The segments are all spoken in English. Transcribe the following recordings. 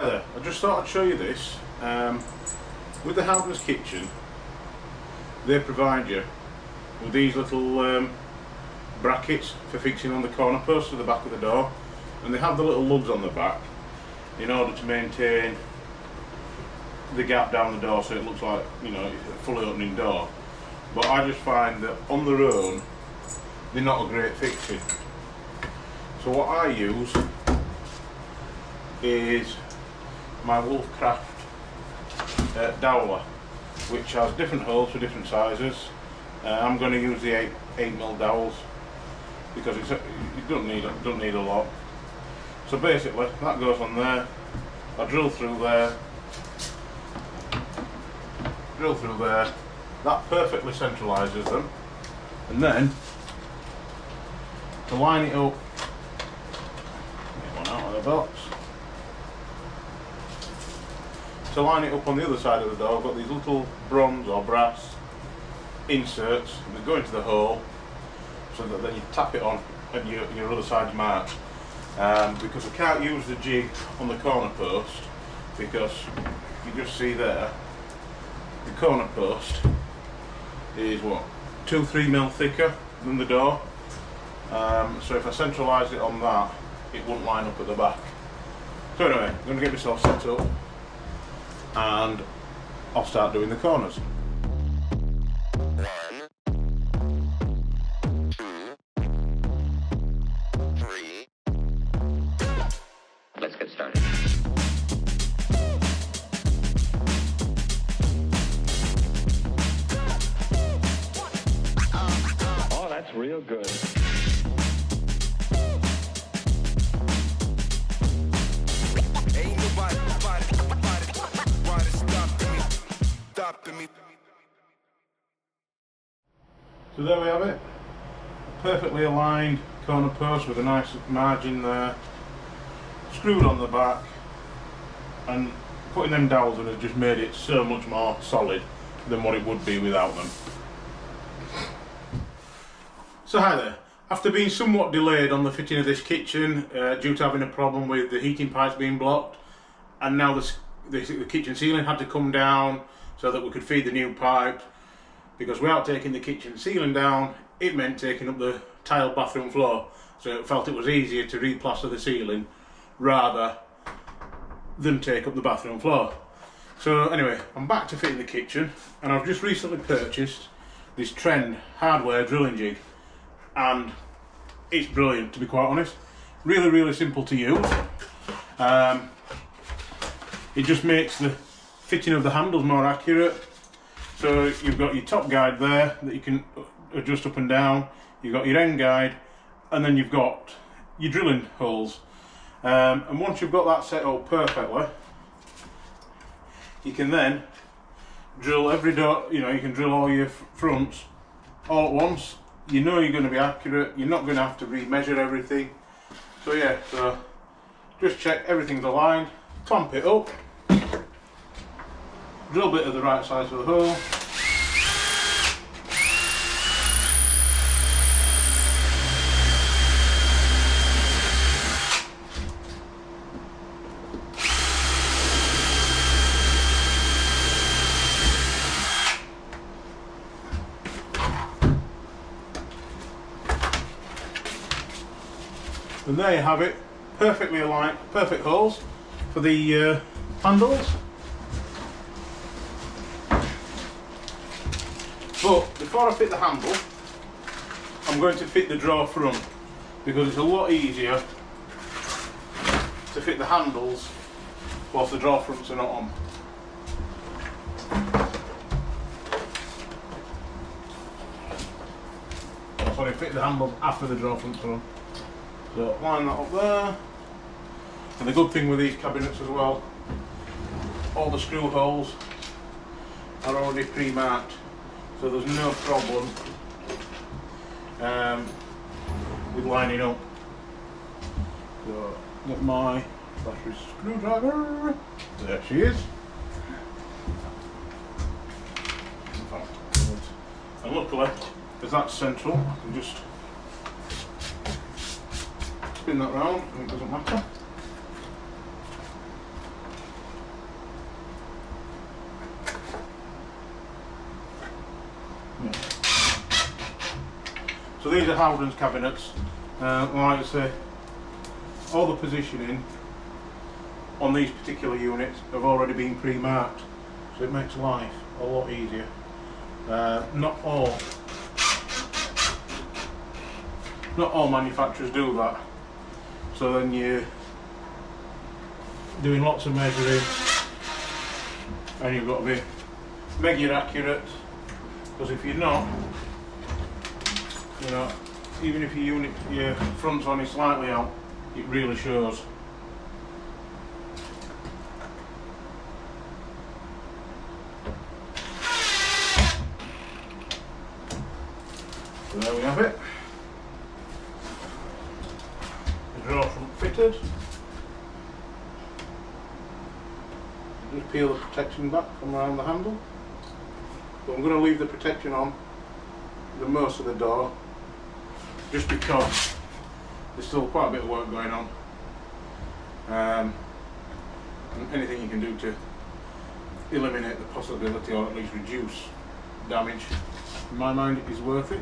I just thought I'd show you this. With the Howdens kitchen, they provide you with these little brackets for fixing on the corner posts at the back of the door, and they have the little lugs on the back in order to maintain the gap down the door so it looks like, you know, a fully opening door. But I just find that on their own they're not a great fixing. So what I use is my Wolfcraft dowel, which has different holes for different sizes. I'm going to use the 8mm dowels because you don't need a lot. So basically that goes on there. I drill through there, that perfectly centralises them, and then to line it up, get one out of the box. To line it up on the other side of the door, I've got these little bronze or brass inserts that go into the hole, so that then you tap it on and your other side's marked. Because I can't use the jig on the corner post, because you just see there, the corner post is what, 2-3mm thicker than the door. So if I centralise it on that, it wouldn't line up at the back. So anyway, I'm going to get myself set up and I'll start doing the corners. 1, 2, 3. Let's get started. Oh, that's real good. Ain't nobody stopping me. So there we have it. A perfectly aligned corner post with a nice margin there. Screwed on the back, and putting them dowels in has just made it so much more solid than what it would be without them. So hi there. After being somewhat delayed on the fitting of this kitchen due to having a problem with the heating pipes being blocked, and now the kitchen ceiling had to come down so that we could feed the new pipe, because without taking the kitchen ceiling down it meant taking up the tiled bathroom floor, so it felt it was easier to replaster the ceiling rather than take up the bathroom floor. So anyway, I'm back to fitting the kitchen, and I've just recently purchased this Trend hardware drilling jig, and it's brilliant, to be quite honest. Really simple to use. It just makes the fitting of the handles more accurate. So you've got your top guide there that you can adjust up and down, you've got your end guide, and then you've got your drilling holes. And once you've got that set up perfectly, you can then drill every door, you know, you can drill all your fronts all at once. You know you're going to be accurate, you're not going to have to remeasure everything. So yeah, so just check everything's aligned, clamp it up, drill bit of the right size for the hole, and there you have it, perfectly aligned, perfect holes for the handles. But before I fit the handle, I'm going to fit the drawer front, because it's a lot easier to fit the handles whilst the drawer fronts are not on. So I fit the handles after the drawer fronts are on. So line that up there. And the good thing with these cabinets as well, all the screw holes are already pre-marked, so there's no problem with lining up. So get my battery screwdriver, there she is. And luckily, as that's central, I can just spin that round and it doesn't matter. So these are Howdens cabinets. Like I say, all the positioning on these particular units have already been pre-marked, so it makes life a lot easier. Not all manufacturers do that, so then you're doing lots of measuring and you've got to be mega accurate, because if you're not, you know, even if your front's only slightly out, it really shows. So there we have it. The drawer front fitted. Just peel the protection back from around the handle. But I'm going to leave the protection on the most of the door, just because there's still quite a bit of work going on. And anything you can do to eliminate the possibility, or at least reduce damage, in my mind it is worth it.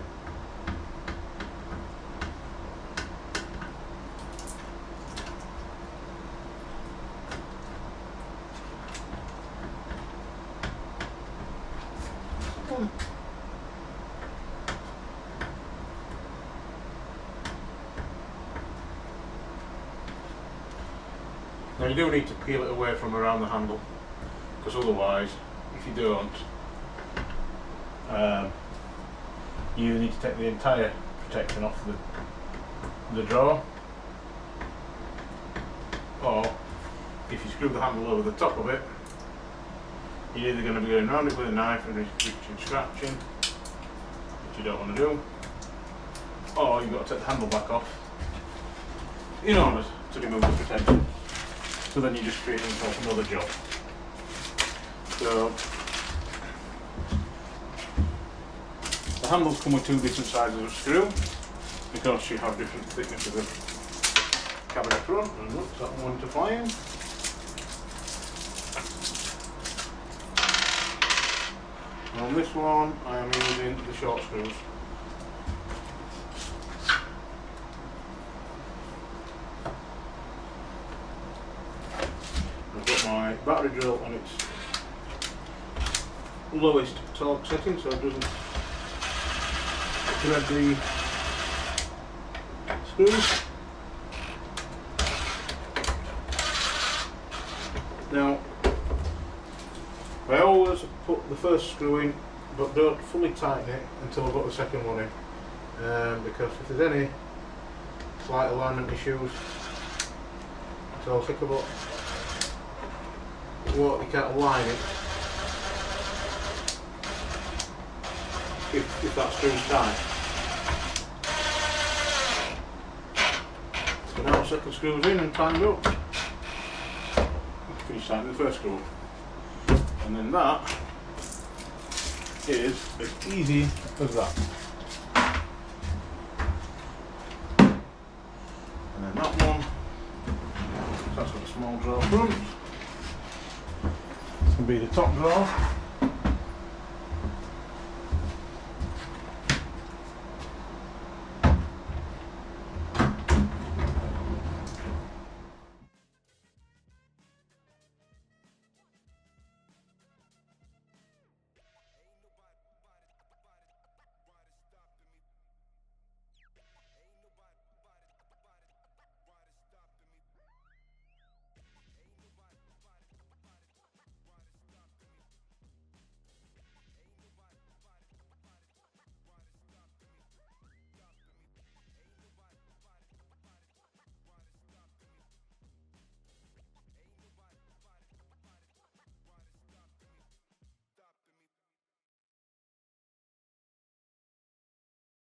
Now you do need to peel it away from around the handle, because otherwise, if you don't, you need to take the entire protection off the drawer, or if you screw the handle over the top of it, you're either going to be going around it with a knife and reaching, scratching, which you don't want to do, or you've got to take the handle back off in order to remove the protection. So then you just create yourself another job. So the handles come with two different sizes of screw, because you have different thicknesses of cabinet front, and looks that one to flying. And on this one I am using the short screws. I've got my battery drill on its lowest torque setting, so it doesn't thread the screws. Now, I always put the first screw in, but don't fully tighten it until I've got the second one in, because if there's any slight alignment issues, so I'll think about what you can't align it if that screw's tight. So now the second screw's in and tightened up. Finish tightening the first screw. And then that is as easy as that. And then that one, that's got a small drawer front. This can be the top drawer.